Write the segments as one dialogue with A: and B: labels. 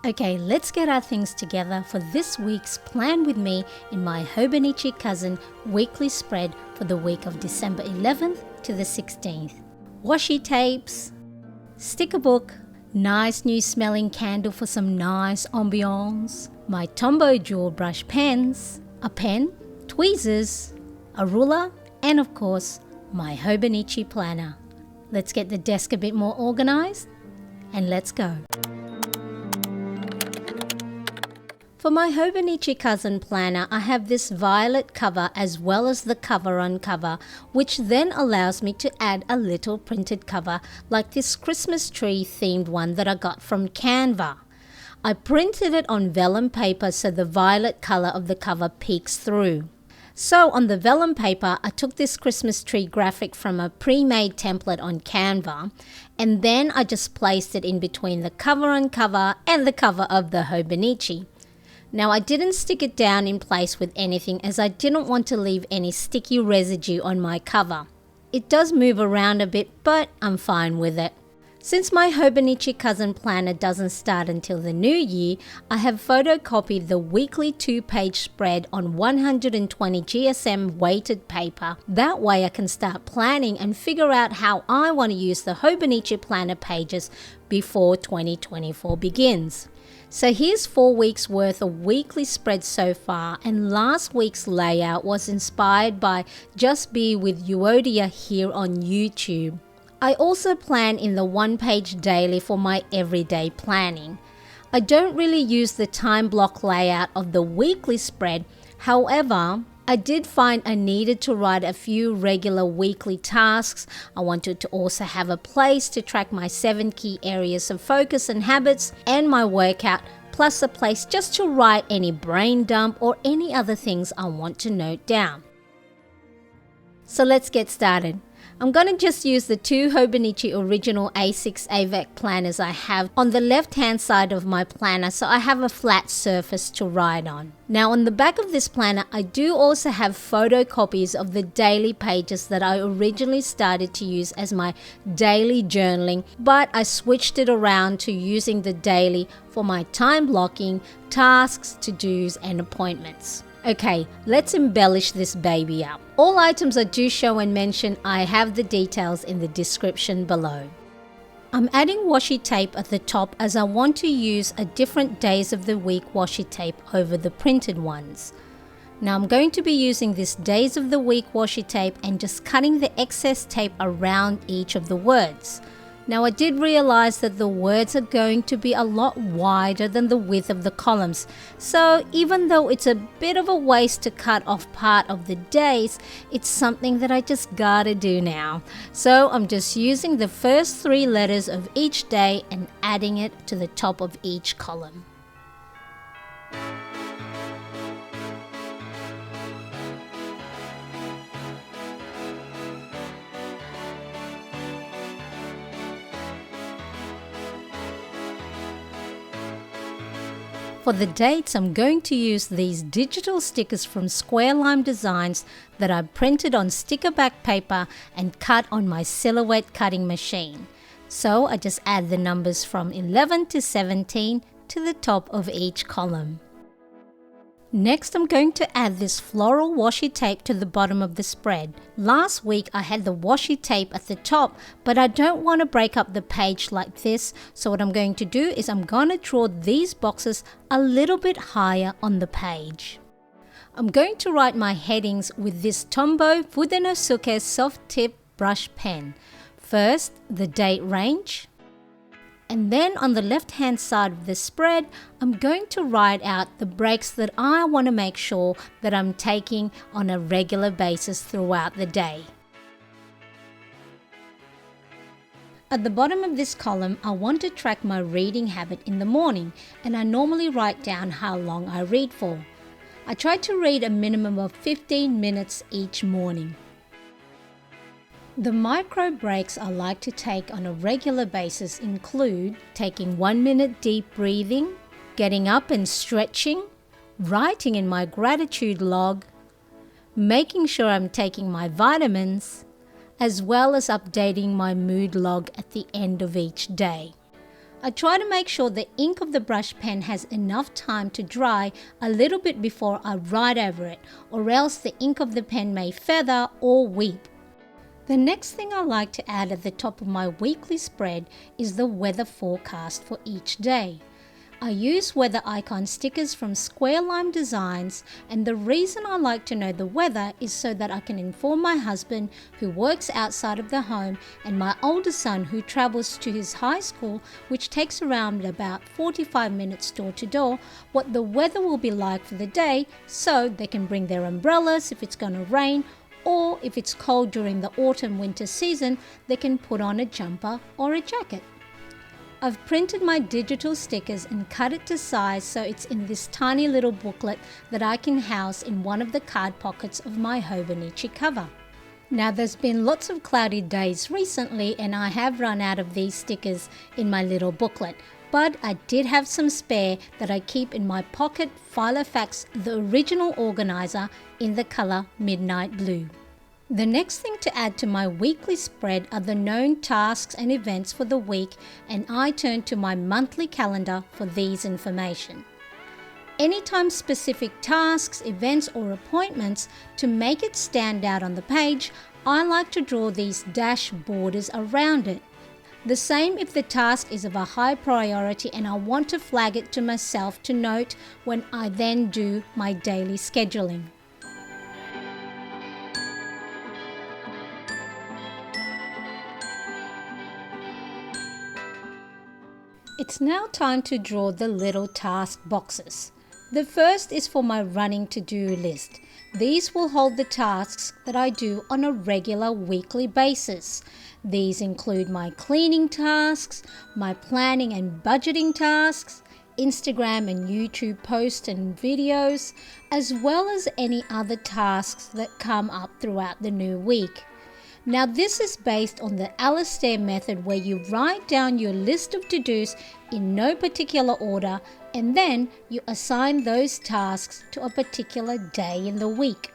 A: Okay, let's get our things together for this week's Plan With Me in my Hobonichi Cousin weekly spread for the week of December 11th to the 16th. Washi tapes, sticker book, nice new smelling candle for some nice ambiance, my Tombow jewel brush pens, a pen, tweezers, a ruler, and of course, my Hobonichi planner. Let's get the desk a bit more organized and let's go. For my Hobonichi Cousin planner, I have this violet cover as well as the cover on cover, which then allows me to add a little printed cover like this Christmas tree themed one that I got from Canva. I printed it on vellum paper so the violet color of the cover peeks through. So on the vellum paper, I took this Christmas tree graphic from a pre-made template on Canva, and then I just placed it in between the cover on cover and the cover of the Hobonichi. Now I didn't stick it down in place with anything as I didn't want to leave any sticky residue on my cover. It does move around a bit, but I'm fine with it. Since my Hobonichi Cousin planner doesn't start until the new year, I have photocopied the weekly 2-page spread on 120 GSM weighted paper. That way I can start planning and figure out how I want to use the Hobonichi planner pages before 2024 begins. So here's 4 weeks worth of weekly spreads so far, and last week's layout was inspired by Just Be with Euodia here on YouTube. I also plan in the 1-page daily for my everyday planning. I don't really use the time block layout of the weekly spread, however, I did find I needed to write a few regular weekly tasks. I wanted to also have a place to track my 7 key areas of focus and habits and my workout, plus a place just to write any brain dump or any other things I want to note down. So let's get started. I'm going to just use the 2 Hobonichi original A6 AVEC planners I have on the left hand side of my planner so I have a flat surface to write on. Now on the back of this planner I do also have photocopies of the daily pages that I originally started to use as my daily journaling, but I switched it around to using the daily for my time blocking, tasks, to-dos and appointments. Okay, let's embellish this baby up. All items I do show and mention, I have the details in the description below. I'm adding washi tape at the top as I want to use a different days of the week washi tape over the printed ones. Now I'm going to be using this days of the week washi tape and just cutting the excess tape around each of the words. Now I did realize that the words are going to be a lot wider than the width of the columns, so even though it's a bit of a waste to cut off part of the days, it's something that I just gotta do now. So I'm just using the first 3 letters of each day and adding it to the top of each column. For the dates, I'm going to use these digital stickers from Square Lime Designs that I printed on sticker back paper and cut on my silhouette cutting machine. So I just add the numbers from 11 to 17 to the top of each column. Next, I'm going to add this floral washi tape to the bottom of the spread. Last week I had the washi tape at the top, but I don't want to break up the page like this, so what I'm going to do is I'm going to draw these boxes a little bit higher on the page. I'm going to write my headings with this Tombow Fudenosuke soft tip brush pen. First, the date range. And then on the left hand side of the spread, I'm going to write out the breaks that I want to make sure that I'm taking on a regular basis throughout the day. At the bottom of this column, I want to track my reading habit in the morning, and I normally write down how long I read for. I try to read a minimum of 15 minutes each morning. The micro breaks I like to take on a regular basis include taking 1 minute deep breathing, getting up and stretching, writing in my gratitude log, making sure I'm taking my vitamins, as well as updating my mood log at the end of each day. I try to make sure the ink of the brush pen has enough time to dry a little bit before I write over it, or else the ink of the pen may feather or weep. The next thing I like to add at the top of my weekly spread is the weather forecast for each day. I use weather icon stickers from Square Lime Designs, and the reason I like to know the weather is so that I can inform my husband, who works outside of the home, and my older son, who travels to his high school, which takes around about 45 minutes door to door, what the weather will be like for the day, so they can bring their umbrellas if it's going to rain, or if it's cold during the autumn-winter season, they can put on a jumper or a jacket. I've printed my digital stickers and cut it to size so it's in this tiny little booklet that I can house in one of the card pockets of my Hobonichi cover. Now there's been lots of cloudy days recently and I have run out of these stickers in my little booklet, but I did have some spare that I keep in my pocket Filofax, the original organizer, in the color Midnight Blue. The next thing to add to my weekly spread are the known tasks and events for the week, and I turn to my monthly calendar for these information. Anytime specific tasks, events or appointments, to make it stand out on the page, I like to draw these dash borders around it. The same if the task is of a high priority and I want to flag it to myself to note when I then do my daily scheduling. It's now time to draw the little task boxes. The first is for my running to-do list. These will hold the tasks that I do on a regular weekly basis. These include my cleaning tasks, my planning and budgeting tasks, Instagram and YouTube posts and videos, as well as any other tasks that come up throughout the new week. Now this is based on the Alistair method, where you write down your list of to-dos in no particular order and then you assign those tasks to a particular day in the week.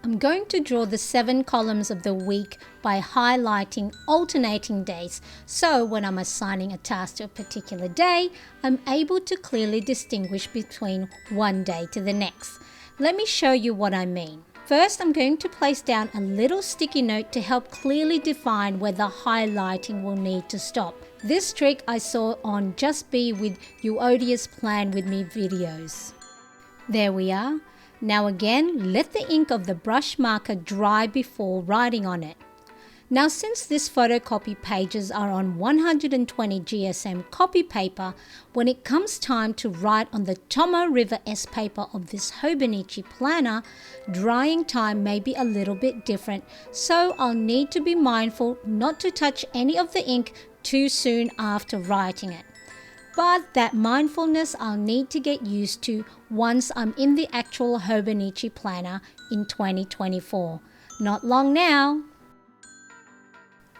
A: I'm going to draw the 7 columns of the week by highlighting alternating days, so when I'm assigning a task to a particular day, I'm able to clearly distinguish between one day to the next. Let me show you what I mean. First, I'm going to place down a little sticky note to help clearly define where the highlighting will need to stop. This trick I saw on Just Be with Euodia's Plan With Me videos. There we are. Now again, let the ink of the brush marker dry before writing on it. Now since this photocopy pages are on 120 GSM copy paper, when it comes time to write on the Tomo River S paper of this Hobonichi planner, drying time may be a little bit different, so I'll need to be mindful not to touch any of the ink too soon after writing it. But that mindfulness I'll need to get used to once I'm in the actual Hobonichi planner in 2024. Not long now.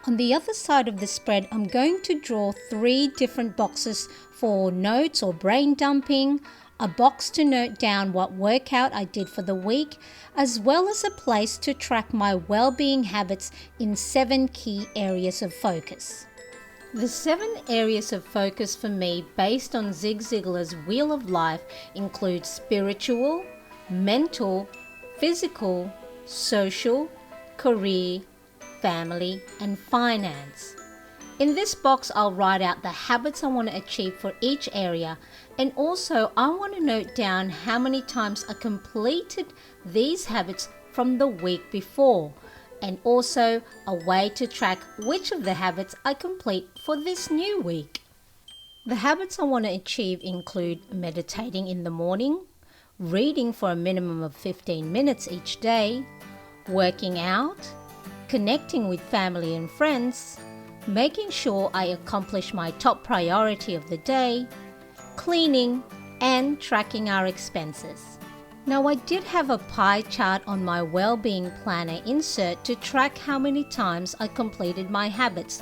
A: On the other side of the spread, I'm going to draw 3 different boxes for notes or brain dumping, a box to note down what workout I did for the week, as well as a place to track my well-being habits in 7 key areas of focus. The 7 areas of focus for me, based on Zig Ziglar's Wheel of Life, include spiritual, mental, physical, social, career, family, and finance. In this box, I'll write out the habits I want to achieve for each area, and also I want to note down how many times I completed these habits from the week before, and also a way to track which of the habits I complete for this new week. The habits I want to achieve include meditating in the morning, reading for a minimum of 15 minutes each day, working out, connecting with family and friends, making sure I accomplish my top priority of the day, cleaning, and tracking our expenses. Now I did have a pie chart on my well-being planner insert to track how many times I completed my habits,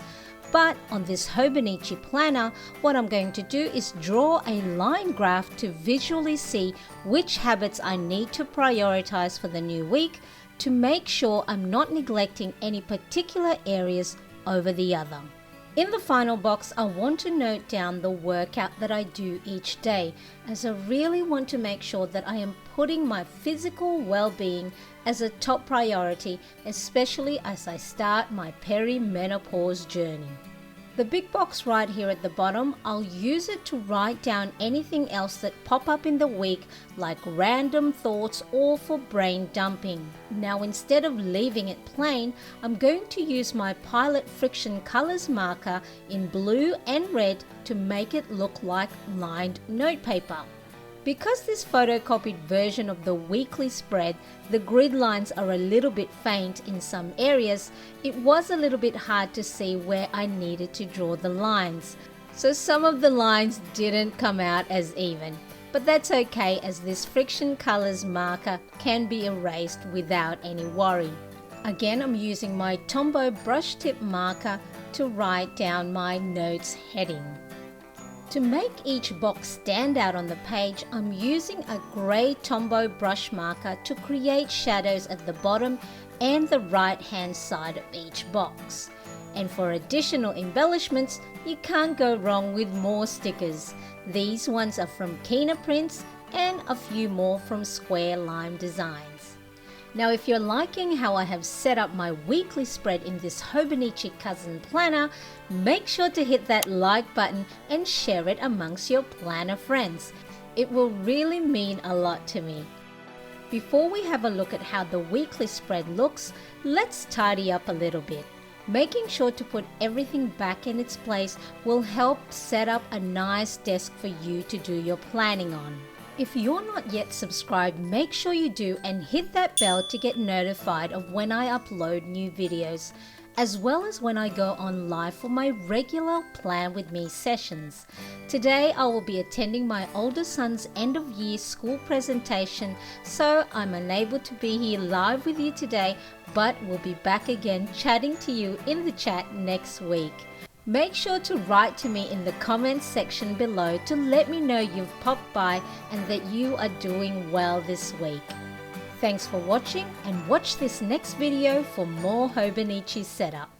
A: but on this Hobonichi planner, what I'm going to do is draw a line graph to visually see which habits I need to prioritize for the new week, to make sure I'm not neglecting any particular areas over the other. In the final box, I want to note down the workout that I do each day, as I really want to make sure that I am putting my physical well-being as a top priority, especially as I start my perimenopause journey. The big box right here at the bottom, I'll use it to write down anything else that pop up in the week, like random thoughts or for brain dumping. Now, instead of leaving it plain, I'm going to use my Pilot Friction Colors marker in blue and red to make it look like lined notepaper. Because this photocopied version of the weekly spread, the grid lines are a little bit faint in some areas, it was a little bit hard to see where I needed to draw the lines. So some of the lines didn't come out as even. But that's okay, as this Friction Colors marker can be erased without any worry. Again, I'm using my Tombow brush tip marker to write down my notes heading. To make each box stand out on the page, I'm using a grey Tombow brush marker to create shadows at the bottom and the right hand side of each box. And for additional embellishments, you can't go wrong with more stickers. These ones are from Kina Prints and a few more from Square Lime Designs. Now, if you're liking how I have set up my weekly spread in this Hobonichi Cousin Planner, make sure to hit that like button and share it amongst your planner friends. It will really mean a lot to me. Before we have a look at how the weekly spread looks, let's tidy up a little bit. Making sure to put everything back in its place will help set up a nice desk for you to do your planning on. If you're not yet subscribed, make sure you do and hit that bell to get notified of when I upload new videos, as well as when I go on live for my regular Plan With Me sessions. Today I will be attending my older son's end of year school presentation, so I'm unable to be here live with you today, but we'll be back again chatting to you in the chat next week. Make sure to write to me in the comments section below to let me know you've popped by and that you are doing well this week. Thanks for watching, and watch this next video for more Hobonichi setup.